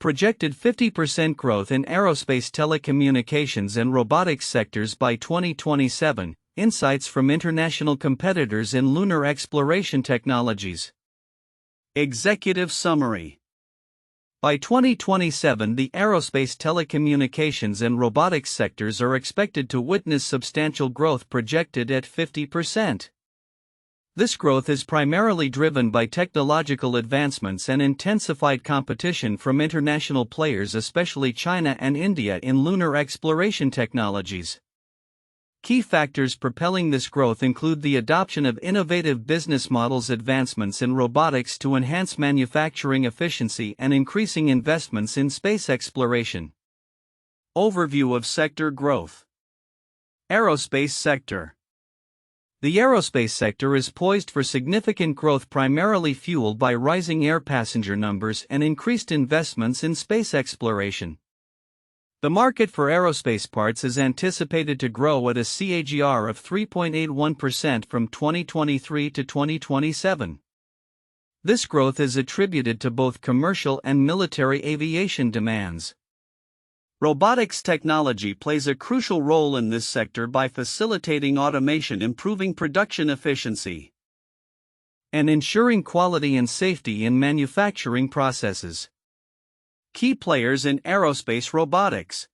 projected 50% growth in aerospace, telecommunications, and robotics sectors by 2027. Insights from international competitors in lunar exploration technologies. Executive Summary. By 2027, the aerospace, telecommunications, and robotics sectors are expected to witness substantial growth, projected at 50%. This growth is primarily driven by technological advancements and intensified competition from international players, especially China and India, in lunar exploration technologies. Key factors propelling this growth include the adoption of innovative business models, advancements in robotics to enhance manufacturing efficiency, and increasing investments in space exploration. Overview of sector growth. Aerospace sector. The aerospace sector is poised for significant growth, primarily fueled by rising air passenger numbers and increased investments in space exploration. The market for aerospace parts is anticipated to grow at a CAGR of 3.81% from 2023 to 2027. This growth is attributed to both commercial and military aviation demands. Robotics technology plays a crucial role in this sector by facilitating automation, improving production efficiency, and ensuring quality and safety in manufacturing processes. Key players in aerospace robotics.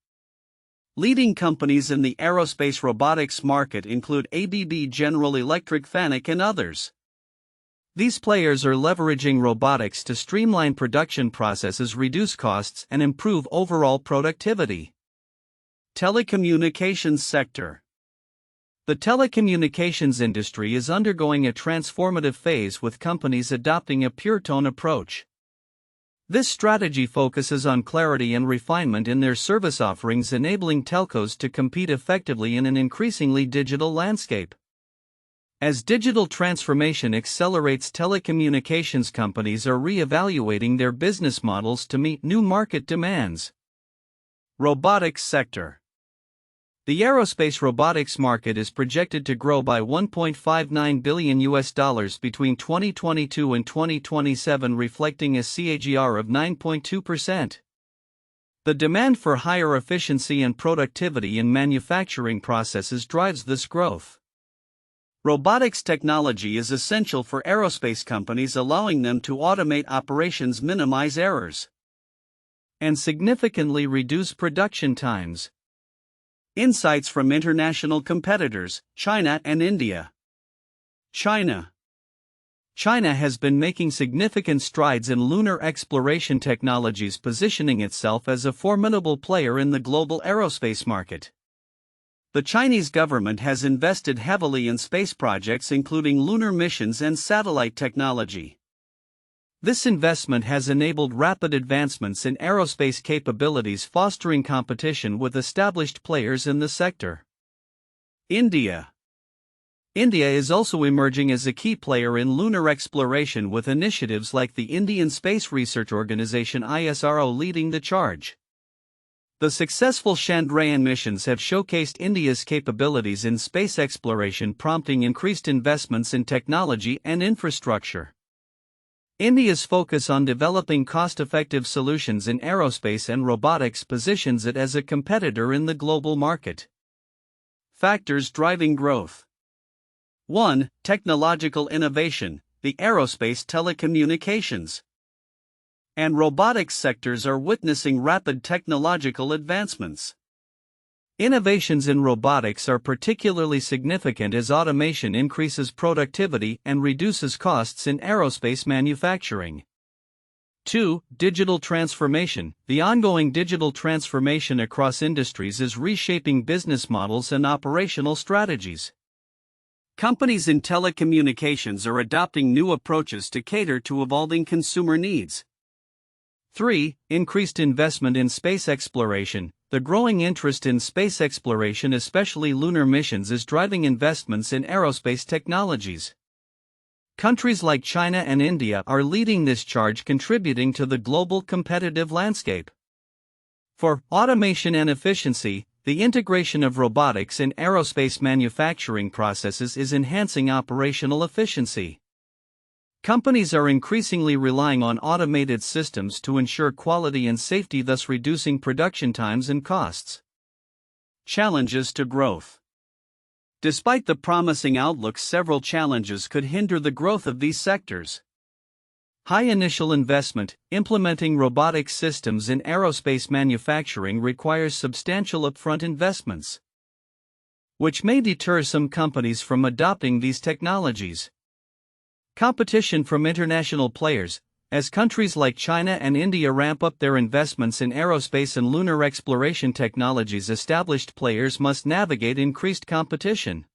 Leading companies in the aerospace robotics market include ABB, General Electric, Fanuc, and others. These players are leveraging robotics to streamline production processes, reduce costs, and improve overall productivity. Telecommunications sector. The telecommunications industry is undergoing a transformative phase, with companies adopting a puretone approach. This strategy focuses on clarity and refinement in their service offerings, enabling telcos to compete effectively in an increasingly digital landscape. As digital transformation accelerates, telecommunications companies are re-evaluating their business models to meet new market demands. Robotics sector. The aerospace robotics market is projected to grow by $1.59 billion between 2022 and 2027, reflecting a CAGR of 9.2%. The demand for higher efficiency and productivity in manufacturing processes drives this growth. Robotics technology is essential for aerospace companies, allowing them to automate operations, minimize errors, and significantly reduce production times. Insights from international competitors, China and India. China has been making significant strides in lunar exploration technologies, positioning itself as a formidable player in the global aerospace market. The Chinese government has invested heavily in space projects, including lunar missions and satellite technology. This investment has enabled rapid advancements in aerospace capabilities, fostering competition with established players in the sector. India is also emerging as a key player in lunar exploration, with initiatives like the Indian Space Research Organisation (ISRO) leading the charge. The successful Chandrayaan missions have showcased India's capabilities in space exploration, prompting increased investments in technology and infrastructure. India's focus on developing cost-effective solutions in aerospace and robotics positions it as a competitor in the global market. Factors driving growth. 1. Technological innovation. The aerospace, telecommunications, and robotics sectors are witnessing rapid technological advancements. Innovations in robotics are particularly significant as automation increases productivity and reduces costs in aerospace manufacturing. 2. Digital transformation. The ongoing digital transformation across industries is reshaping business models and operational strategies. Companies in telecommunications are adopting new approaches to cater to evolving consumer needs. 3. Increased investment in space exploration. The growing interest in space exploration, especially lunar missions, is driving investments in aerospace technologies. Countries like China and India are leading this charge, contributing to the global competitive landscape. For automation and efficiency, the integration of robotics in aerospace manufacturing processes is enhancing operational efficiency. Companies are increasingly relying on automated systems to ensure quality and safety, thus reducing production times and costs. Challenges to growth. Despite the promising outlook, several challenges could hinder the growth of these sectors. High initial investment. Implementing robotic systems in aerospace manufacturing requires substantial upfront investments, which may deter some companies from adopting these technologies. Competition from international players. As countries like China and India ramp up their investments in aerospace and lunar exploration technologies, established players must navigate increased competition.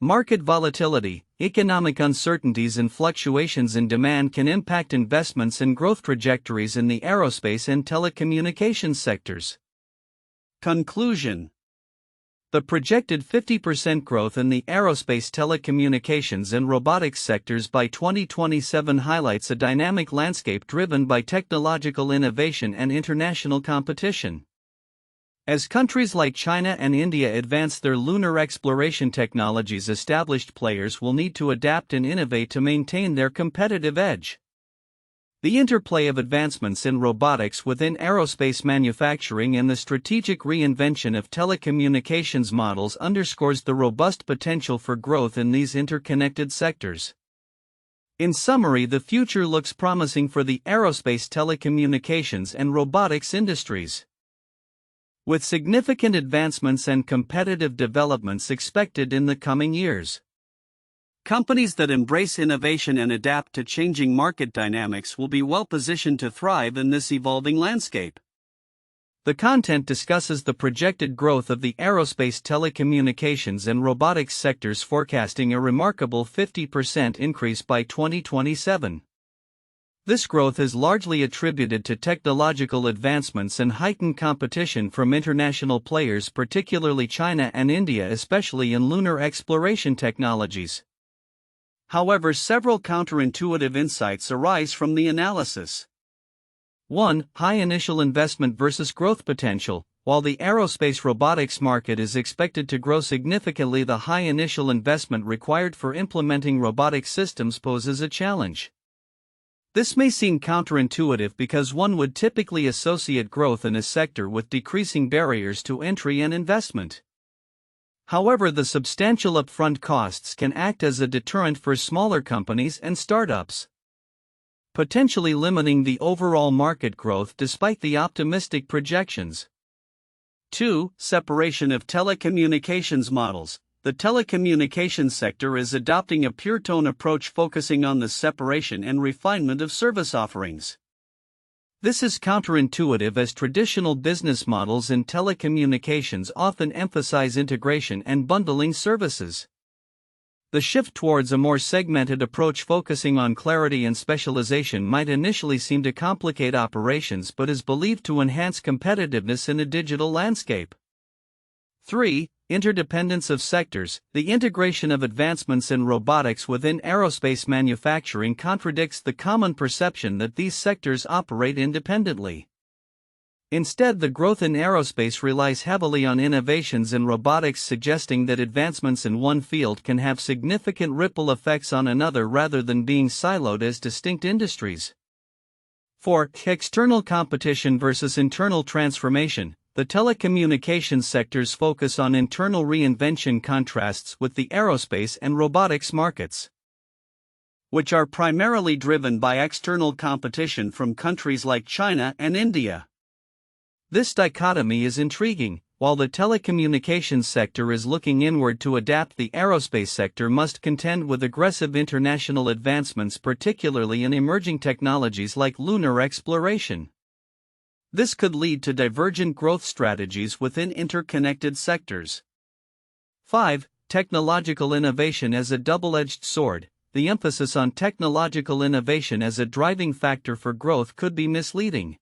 Market volatility. Economic uncertainties and fluctuations in demand can impact investments and growth trajectories in the aerospace and telecommunications sectors. Conclusion. The projected 50% growth in the aerospace, telecommunications, and robotics sectors by 2027 highlights a dynamic landscape driven by technological innovation and international competition. As countries like China and India advance their lunar exploration technologies, established players will need to adapt and innovate to maintain their competitive edge. The interplay of advancements in robotics within aerospace manufacturing and the strategic reinvention of telecommunications models underscores the robust potential for growth in these interconnected sectors. In summary, the future looks promising for the aerospace, telecommunications, and robotics industries, with significant advancements and competitive developments expected in the coming years. Companies that embrace innovation and adapt to changing market dynamics will be well positioned to thrive in this evolving landscape. The content discusses the projected growth of the aerospace, telecommunications, and robotics sectors, forecasting a remarkable 50% increase by 2027. This growth is largely attributed to technological advancements and heightened competition from international players, particularly China and India, especially in lunar exploration technologies. However, several counterintuitive insights arise from the analysis. 1. High initial investment versus growth potential. While the aerospace robotics market is expected to grow significantly, the high initial investment required for implementing robotic systems poses a challenge. This may seem counterintuitive because one would typically associate growth in a sector with decreasing barriers to entry and investment. However, the substantial upfront costs can act as a deterrent for smaller companies and startups, potentially limiting the overall market growth despite the optimistic projections. 2. Separation of telecommunications models. The telecommunications sector is adopting a puretone approach, focusing on the separation and refinement of service offerings. This is counterintuitive, as traditional business models in telecommunications often emphasize integration and bundling services. The shift towards a more segmented approach focusing on clarity and specialization might initially seem to complicate operations, but is believed to enhance competitiveness in a digital landscape. 3. Interdependence of sectors. The integration of advancements in robotics within aerospace manufacturing contradicts the common perception that these sectors operate independently. Instead, the growth in aerospace relies heavily on innovations in robotics, suggesting that advancements in one field can have significant ripple effects on another rather than being siloed as distinct industries. 4. External competition versus internal transformation. The telecommunications sector's focus on internal reinvention contrasts with the aerospace and robotics markets, which are primarily driven by external competition from countries like China and India. This dichotomy is intriguing. While the telecommunications sector is looking inward to adapt, the aerospace sector must contend with aggressive international advancements, particularly in emerging technologies like lunar exploration. This could lead to divergent growth strategies within interconnected sectors. 5. Technological innovation as a double-edged sword. The emphasis on technological innovation as a driving factor for growth could be misleading.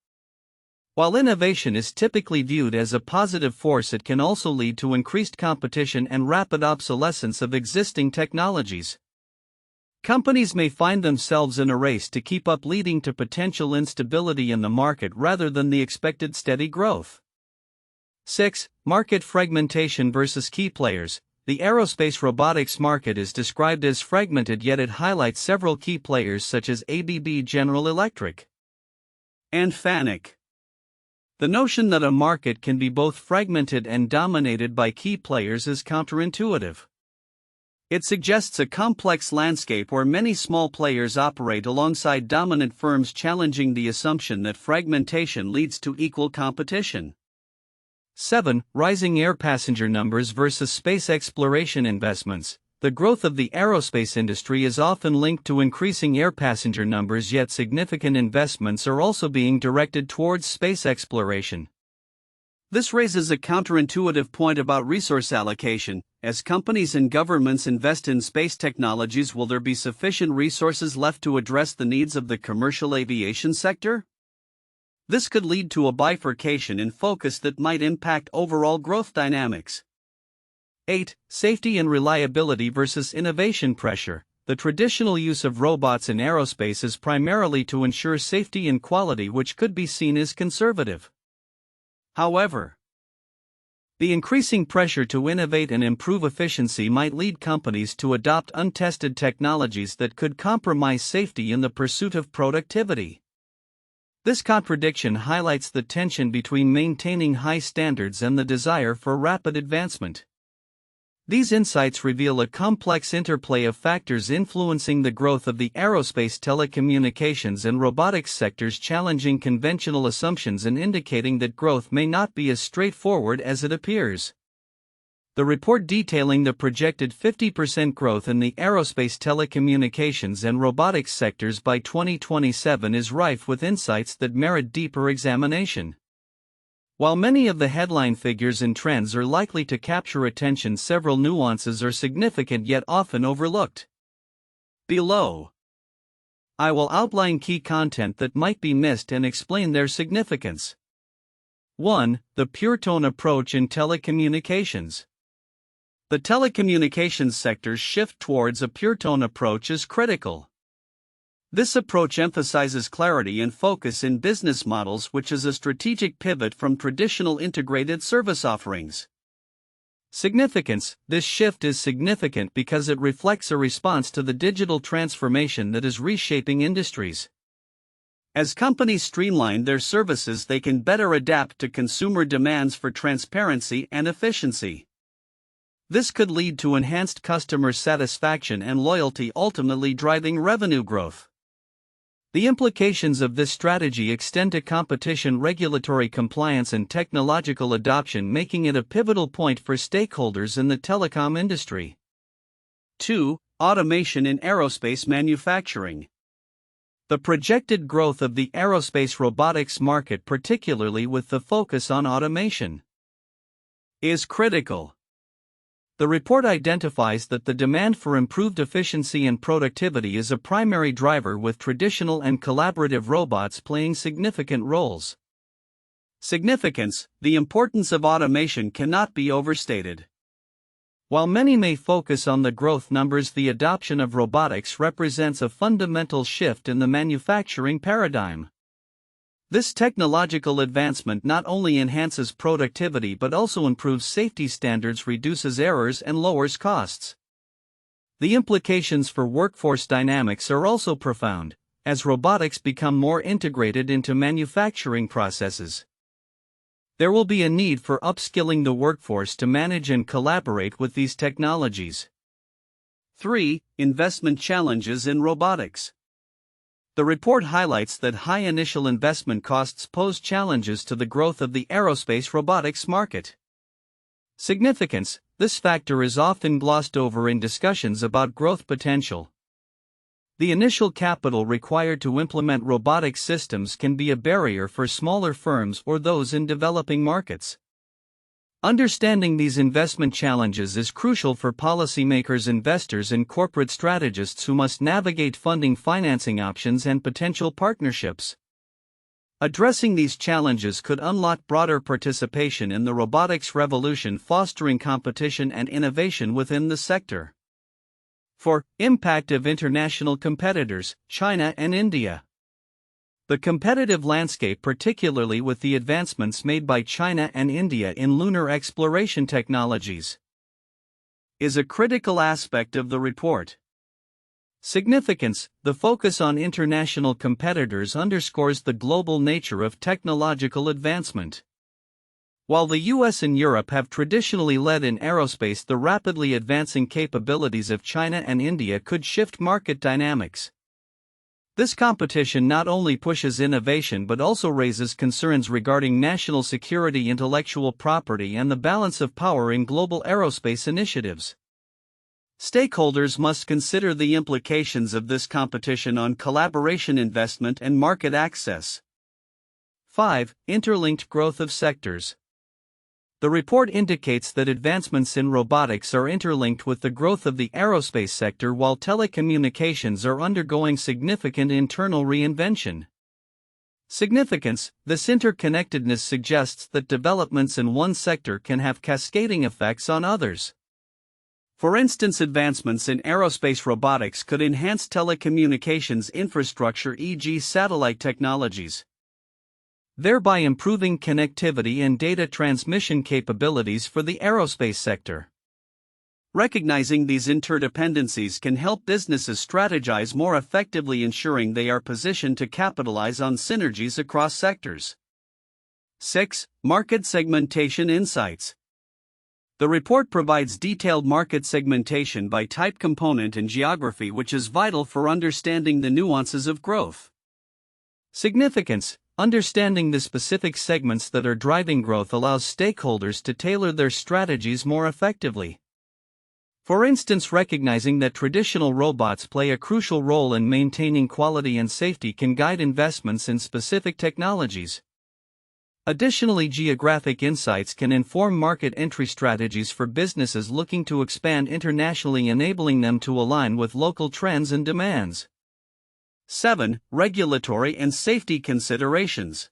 While innovation is typically viewed as a positive force, it can also lead to increased competition and rapid obsolescence of existing technologies. Companies may find themselves in a race to keep up, leading to potential instability in the market rather than the expected steady growth. 6. Market fragmentation versus key players. The The aerospace robotics market is described as fragmented, yet it highlights several key players such as ABB, General Electric, and FANUC. The notion that a market can be both fragmented and dominated by key players is counterintuitive. It suggests a complex landscape where many small players operate alongside dominant firms, challenging the assumption that fragmentation leads to equal competition. 7. Rising air passenger numbers versus space exploration investments. The growth of the aerospace industry is often linked to increasing air passenger numbers, yet significant investments are also being directed towards space exploration. This raises a counterintuitive point about resource allocation. As companies and governments invest in space technologies, will there be sufficient resources left to address the needs of the commercial aviation sector? This could lead to a bifurcation in focus that might impact overall growth dynamics. 8. Safety and reliability versus innovation pressure. The traditional use of robots in aerospace is primarily to ensure safety and quality, which could be seen as conservative. However, the increasing pressure to innovate and improve efficiency might lead companies to adopt untested technologies that could compromise safety in the pursuit of productivity. This contradiction highlights the tension between maintaining high standards and the desire for rapid advancement. These insights reveal a complex interplay of factors influencing the growth of the aerospace, telecommunications, and robotics sectors, challenging conventional assumptions and indicating that growth may not be as straightforward as it appears. The report detailing the projected 50% growth in the aerospace, telecommunications, and robotics sectors by 2027 is rife with insights that merit deeper examination. While many of the headline figures and trends are likely to capture attention, several nuances are significant yet often overlooked. Below, I will outline key content that might be missed and explain their significance. 1. The puretone approach in telecommunications. The telecommunications sector's shift towards a puretone approach is critical. This approach emphasizes clarity and focus in business models, which is a strategic pivot from traditional integrated service offerings. Significance. This shift is significant because it reflects a response to the digital transformation that is reshaping industries. As companies streamline their services, they can better adapt to consumer demands for transparency and efficiency. This could lead to enhanced customer satisfaction and loyalty, ultimately driving revenue growth. The implications of this strategy extend to competition, regulatory compliance, and technological adoption, making it a pivotal point for stakeholders in the telecom industry. 2. Automation in aerospace manufacturing. The projected growth of the aerospace robotics market, particularly with the focus on automation, is critical. The report identifies that the demand for improved efficiency and productivity is a primary driver, with traditional and collaborative robots playing significant roles. Significance. The importance of automation cannot be overstated. While many may focus on the growth numbers, the adoption of robotics represents a fundamental shift in the manufacturing paradigm. This technological advancement not only enhances productivity but also improves safety standards, reduces errors, and lowers costs. The implications for workforce dynamics are also profound, as robotics become more integrated into manufacturing processes. There will be a need for upskilling the workforce to manage and collaborate with these technologies. 3. Investment challenges in robotics. The report highlights that high initial investment costs pose challenges to the growth of the aerospace robotics market. Significance. This factor is often glossed over in discussions about growth potential. The initial capital required to implement robotic systems can be a barrier for smaller firms or those in developing markets. Understanding these investment challenges is crucial for policymakers, investors, and corporate strategists who must navigate funding, financing options, and potential partnerships. Addressing these challenges could unlock broader participation in the robotics revolution, fostering competition and innovation within the sector. 4. Impact of international competitors, China and India. The competitive landscape, particularly with the advancements made by China and India in lunar exploration technologies, is a critical aspect of the report. Significance: the focus on international competitors underscores the global nature of technological advancement. While the US and Europe have traditionally led in aerospace, the rapidly advancing capabilities of China and India could shift market dynamics. This competition not only pushes innovation but also raises concerns regarding national security, intellectual property, and the balance of power in global aerospace initiatives. Stakeholders must consider the implications of this competition on collaboration, investment, and market access. 5. Interlinked growth of sectors. The report indicates that advancements in robotics are interlinked with the growth of the aerospace sector, while telecommunications are undergoing significant internal reinvention. Significance: this interconnectedness suggests that developments in one sector can have cascading effects on others. For instance, advancements in aerospace robotics could enhance telecommunications infrastructure, e.g., satellite technologies, thereby improving connectivity and data transmission capabilities for the aerospace sector. Recognizing these interdependencies can help businesses strategize more effectively, ensuring they are positioned to capitalize on synergies across sectors. 6. Market segmentation insights. The report provides detailed market segmentation by type, component, and geography, which is vital for understanding the nuances of growth. Significance: understanding the specific segments that are driving growth allows stakeholders to tailor their strategies more effectively. For instance, recognizing that traditional robots play a crucial role in maintaining quality and safety can guide investments in specific technologies. Additionally, geographic insights can inform market entry strategies for businesses looking to expand internationally, enabling them to align with local trends and demands. 7. Regulatory and safety considerations.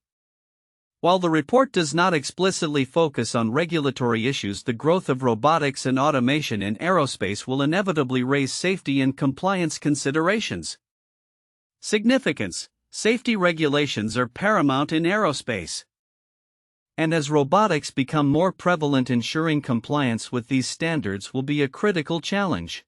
While the report does not explicitly focus on regulatory issues, the growth of robotics and automation in aerospace will inevitably raise safety and compliance considerations. Significance: safety regulations are paramount in aerospace. And as robotics become more prevalent, ensuring compliance with these standards will be a critical challenge.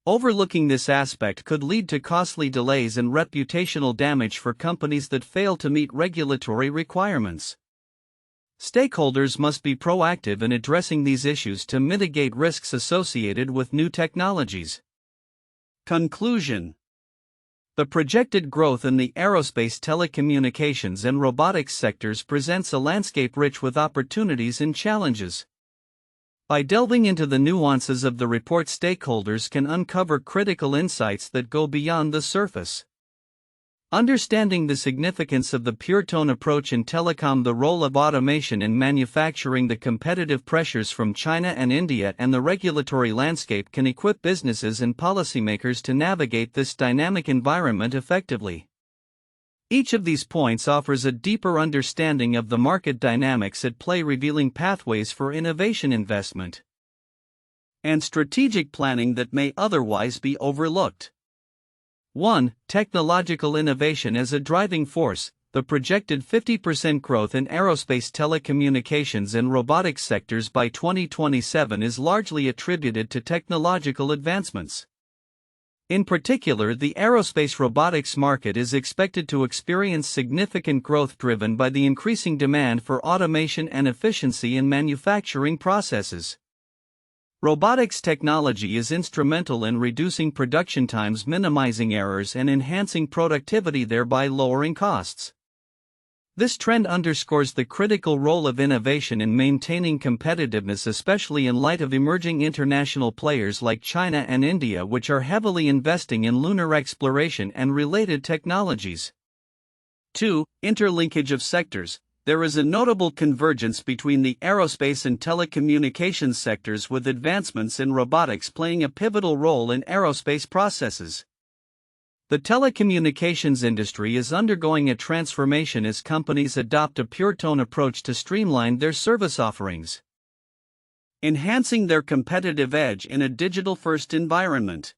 Overlooking this aspect could lead to costly delays and reputational damage for companies that fail to meet regulatory requirements. Stakeholders must be proactive in addressing these issues to mitigate risks associated with new technologies. Conclusion: the projected growth in the aerospace, telecommunications, and robotics sectors presents a landscape rich with opportunities and challenges. By delving into the nuances of the report, stakeholders can uncover critical insights that go beyond the surface. Understanding the significance of the puretone approach in telecom, the role of automation in manufacturing, the competitive pressures from China and India, and the regulatory landscape can equip businesses and policymakers to navigate this dynamic environment effectively. Each of these points offers a deeper understanding of the market dynamics at play, revealing pathways for innovation, investment, and strategic planning that may otherwise be overlooked. 1. Technological innovation as a driving force. The projected 50% growth in aerospace, telecommunications, and robotics sectors by 2027 is largely attributed to technological advancements. In particular, the aerospace robotics market is expected to experience significant growth driven by the increasing demand for automation and efficiency in manufacturing processes. Robotics technology is instrumental in reducing production times, minimizing errors, and enhancing productivity, thereby lowering costs. This trend underscores the critical role of innovation in maintaining competitiveness, especially in light of emerging international players like China and India, which are heavily investing in lunar exploration and related technologies. 2. Interlinkage of sectors. There is a notable convergence between the aerospace and telecommunications sectors, with advancements in robotics playing a pivotal role in aerospace processes. The telecommunications industry is undergoing a transformation as companies adopt a puretone approach to streamline their service offerings, enhancing their competitive edge in a digital-first environment.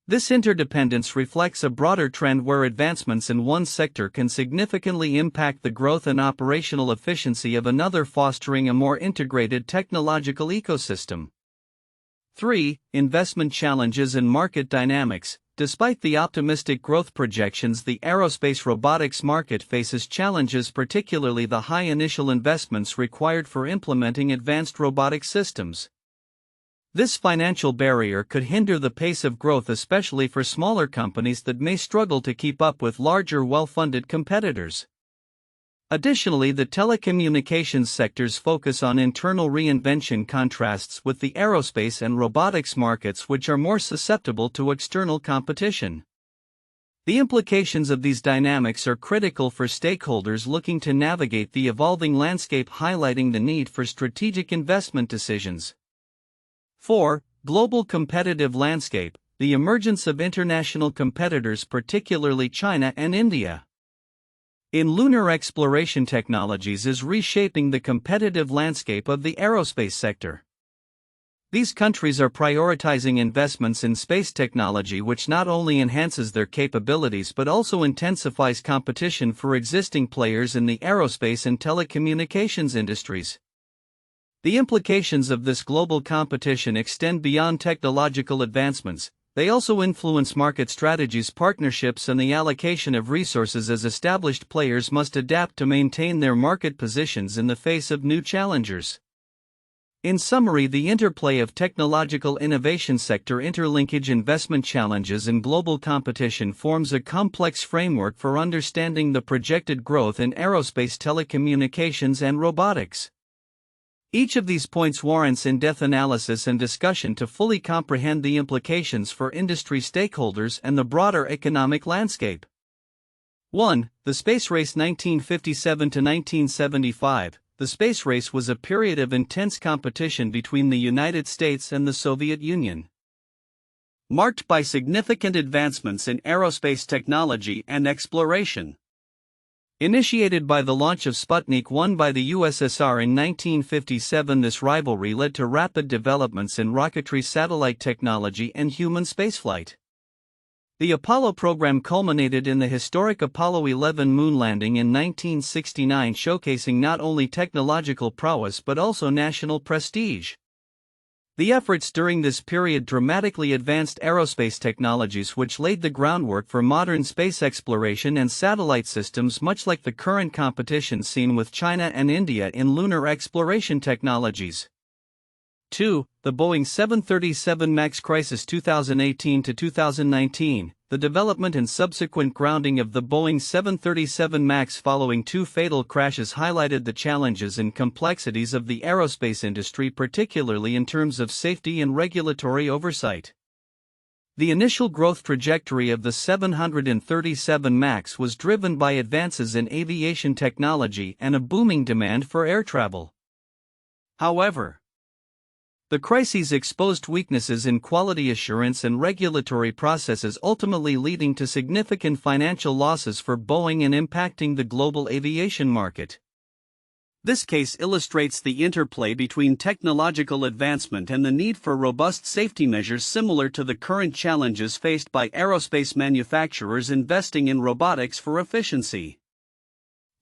This interdependence reflects a broader trend where advancements in one sector can significantly impact the growth and operational efficiency of another, fostering a more integrated technological ecosystem. 3. Investment challenges and market dynamics. Despite the optimistic growth projections, the aerospace robotics market faces challenges, particularly the high initial investments required for implementing advanced robotic systems. This financial barrier could hinder the pace of growth, especially for smaller companies that may struggle to keep up with larger, well-funded competitors. Additionally, the telecommunications sector's focus on internal reinvention contrasts with the aerospace and robotics markets, which are more susceptible to external competition. The implications of these dynamics are critical for stakeholders looking to navigate the evolving landscape, highlighting the need for strategic investment decisions. 4. Global competitive landscape. The emergence of international competitors, particularly China and India, in lunar exploration technologies, is reshaping the competitive landscape of the aerospace sector. These countries are prioritizing investments in space technology, which not only enhances their capabilities but also intensifies competition for existing players in the aerospace and telecommunications industries. The implications of this global competition extend beyond technological advancements. They also influence market strategies, partnerships, and the allocation of resources, as established players must adapt to maintain their market positions in the face of new challengers. In summary, the interplay of technological innovation, sector interlinkage, investment challenges, and global competition forms a complex framework for understanding the projected growth in aerospace, telecommunications, and robotics. Each of these points warrants in-depth analysis and discussion to fully comprehend the implications for industry stakeholders and the broader economic landscape. 1. The Space Race 1957 to 1975. The space race was a period of intense competition between the United States and the Soviet Union, marked by significant advancements in aerospace technology and exploration. Initiated by the launch of Sputnik 1 by the USSR in 1957, this rivalry led to rapid developments in rocketry, satellite technology, and human spaceflight. The Apollo program culminated in the historic Apollo 11 moon landing in 1969, showcasing not only technological prowess but also national prestige. The efforts during this period dramatically advanced aerospace technologies, which laid the groundwork for modern space exploration and satellite systems, much like the current competition seen with China and India in lunar exploration technologies. 2. The Boeing 737 MAX crisis 2018 to 2019. The development and subsequent grounding of the Boeing 737 MAX following two fatal crashes highlighted the challenges and complexities of the aerospace industry, particularly in terms of safety and regulatory oversight. The initial growth trajectory of the 737 MAX was driven by advances in aviation technology and a booming demand for air travel. However, the crises exposed weaknesses in quality assurance and regulatory processes, ultimately leading to significant financial losses for Boeing and impacting the global aviation market. This case illustrates the interplay between technological advancement and the need for robust safety measures, similar to the current challenges faced by aerospace manufacturers investing in robotics for efficiency.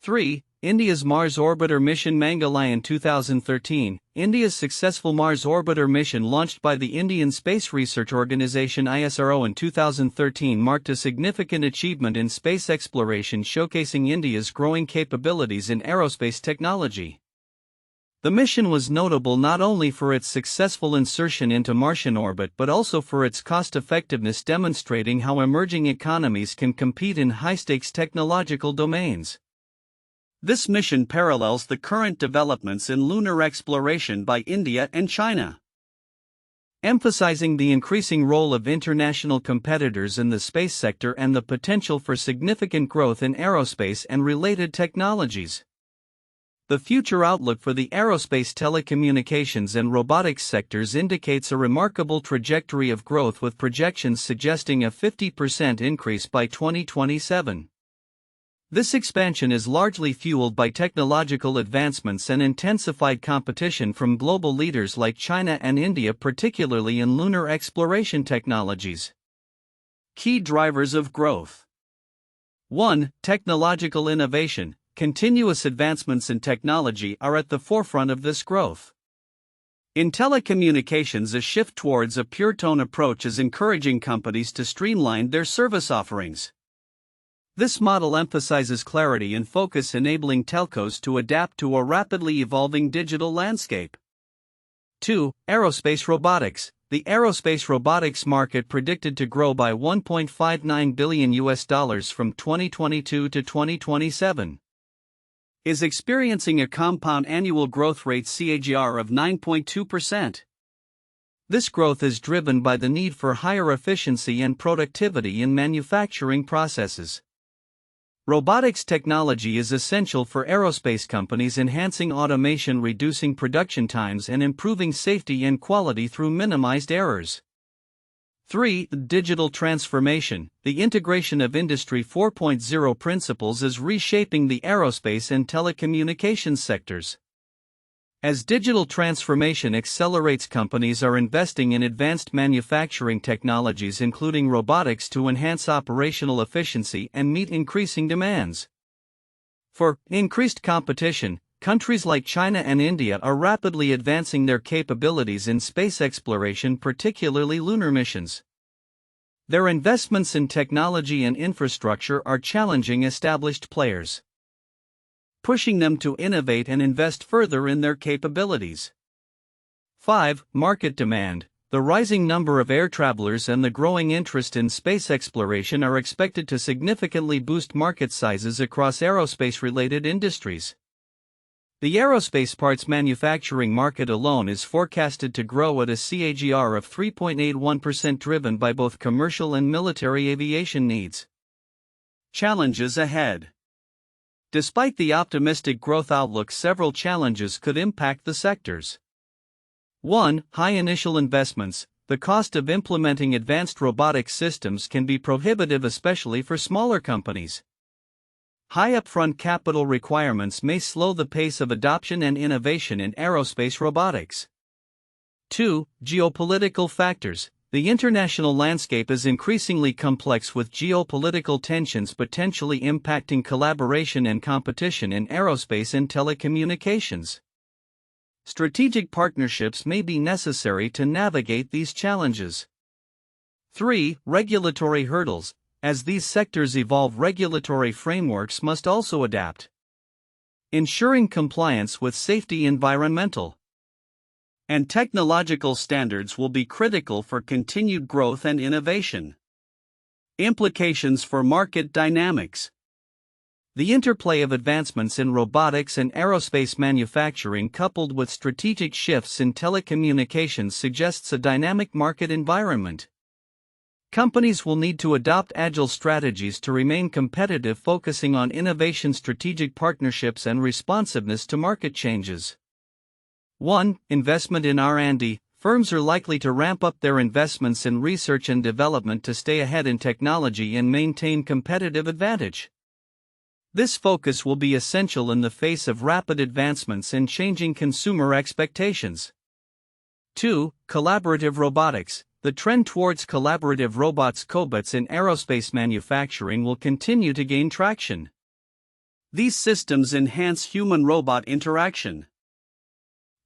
3. India's Mars Orbiter mission. Mangalyaan 2013. India's successful Mars Orbiter mission, launched by the Indian Space Research Organisation ISRO in 2013, marked a significant achievement in space exploration, showcasing India's growing capabilities in aerospace technology. The mission was notable not only for its successful insertion into Martian orbit but also for its cost-effectiveness, demonstrating how emerging economies can compete in high-stakes technological domains. This mission parallels the current developments in lunar exploration by India and China, emphasizing the increasing role of international competitors in the space sector and the potential for significant growth in aerospace and related technologies. The future outlook for the aerospace, telecommunications, and robotics sectors indicates a remarkable trajectory of growth, with projections suggesting a 50% increase by 2027. This expansion is largely fueled by technological advancements and intensified competition from global leaders like China and India, particularly in lunar exploration technologies. Key drivers of growth. 1. Technological innovation. Continuous advancements in technology are at the forefront of this growth. In telecommunications, a shift towards a puretone approach is encouraging companies to streamline their service offerings. This model emphasizes clarity and focus, enabling telcos to adapt to a rapidly evolving digital landscape. 2. Aerospace robotics. The aerospace robotics market, predicted to grow by $1.59 billion from 2022 to 2027, is experiencing a compound annual growth rate (CAGR) of 9.2%. This growth is driven by the need for higher efficiency and productivity in manufacturing processes. Robotics technology is essential for aerospace companies, enhancing automation, reducing production times, and improving safety and quality through minimized errors. 3. Digital transformation. The integration of Industry 4.0 principles is reshaping the aerospace and telecommunications sectors. As digital transformation accelerates, companies are investing in advanced manufacturing technologies, including robotics, to enhance operational efficiency and meet increasing demands. For increased competition, countries like China and India are rapidly advancing their capabilities in space exploration, particularly lunar missions. Their investments in technology and infrastructure are challenging established players, pushing them to innovate and invest further in their capabilities. 5. Market demand. The rising number of air travelers and the growing interest in space exploration are expected to significantly boost market sizes across aerospace-related industries. The aerospace parts manufacturing market alone is forecasted to grow at a CAGR of 3.81%, driven by both commercial and military aviation needs. Challenges ahead. Despite the optimistic growth outlook, several challenges could impact the sectors. 1. High initial investments. The cost of implementing advanced robotic systems can be prohibitive, especially for smaller companies. High upfront capital requirements may slow the pace of adoption and innovation in aerospace robotics. 2. Geopolitical factors. The international landscape is increasingly complex, with geopolitical tensions potentially impacting collaboration and competition in aerospace and telecommunications. Strategic partnerships may be necessary to navigate these challenges. 3. Regulatory hurdles. As these sectors evolve, regulatory frameworks must also adapt, ensuring compliance with safety, environmental, and technological standards will be critical for continued growth and innovation. Implications for market dynamics. The interplay of advancements in robotics and aerospace manufacturing, coupled with strategic shifts in telecommunications, suggests a dynamic market environment. Companies will need to adopt agile strategies to remain competitive, focusing on innovation, strategic partnerships, and responsiveness to market changes. 1. Investment in R&D. Firms are likely to ramp up their investments in research and development to stay ahead in technology and maintain competitive advantage. This focus will be essential in the face of rapid advancements and changing consumer expectations. 2. Collaborative robotics. The trend towards collaborative robots, cobots, in aerospace manufacturing will continue to gain traction. These systems enhance human-robot interaction,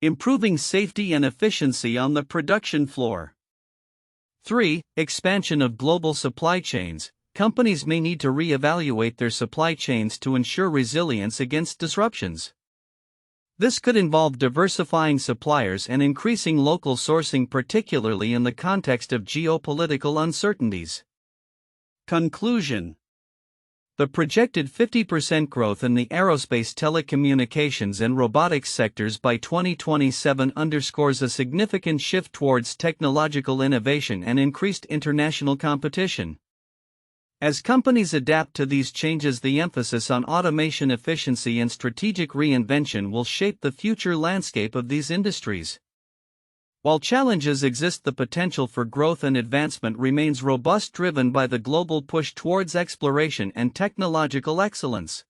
improving safety and efficiency on the production floor. 3. Expansion of global supply chains. Companies may need to re-evaluate their supply chains to ensure resilience against disruptions. This could involve diversifying suppliers and increasing local sourcing, particularly in the context of geopolitical uncertainties. Conclusion. The projected 50% growth in the aerospace, telecommunications, and robotics sectors by 2027 underscores a significant shift towards technological innovation and increased international competition. As companies adapt to these changes, the emphasis on automation, efficiency, and strategic reinvention will shape the future landscape of these industries. While challenges exist, the potential for growth and advancement remains robust, driven by the global push towards exploration and technological excellence.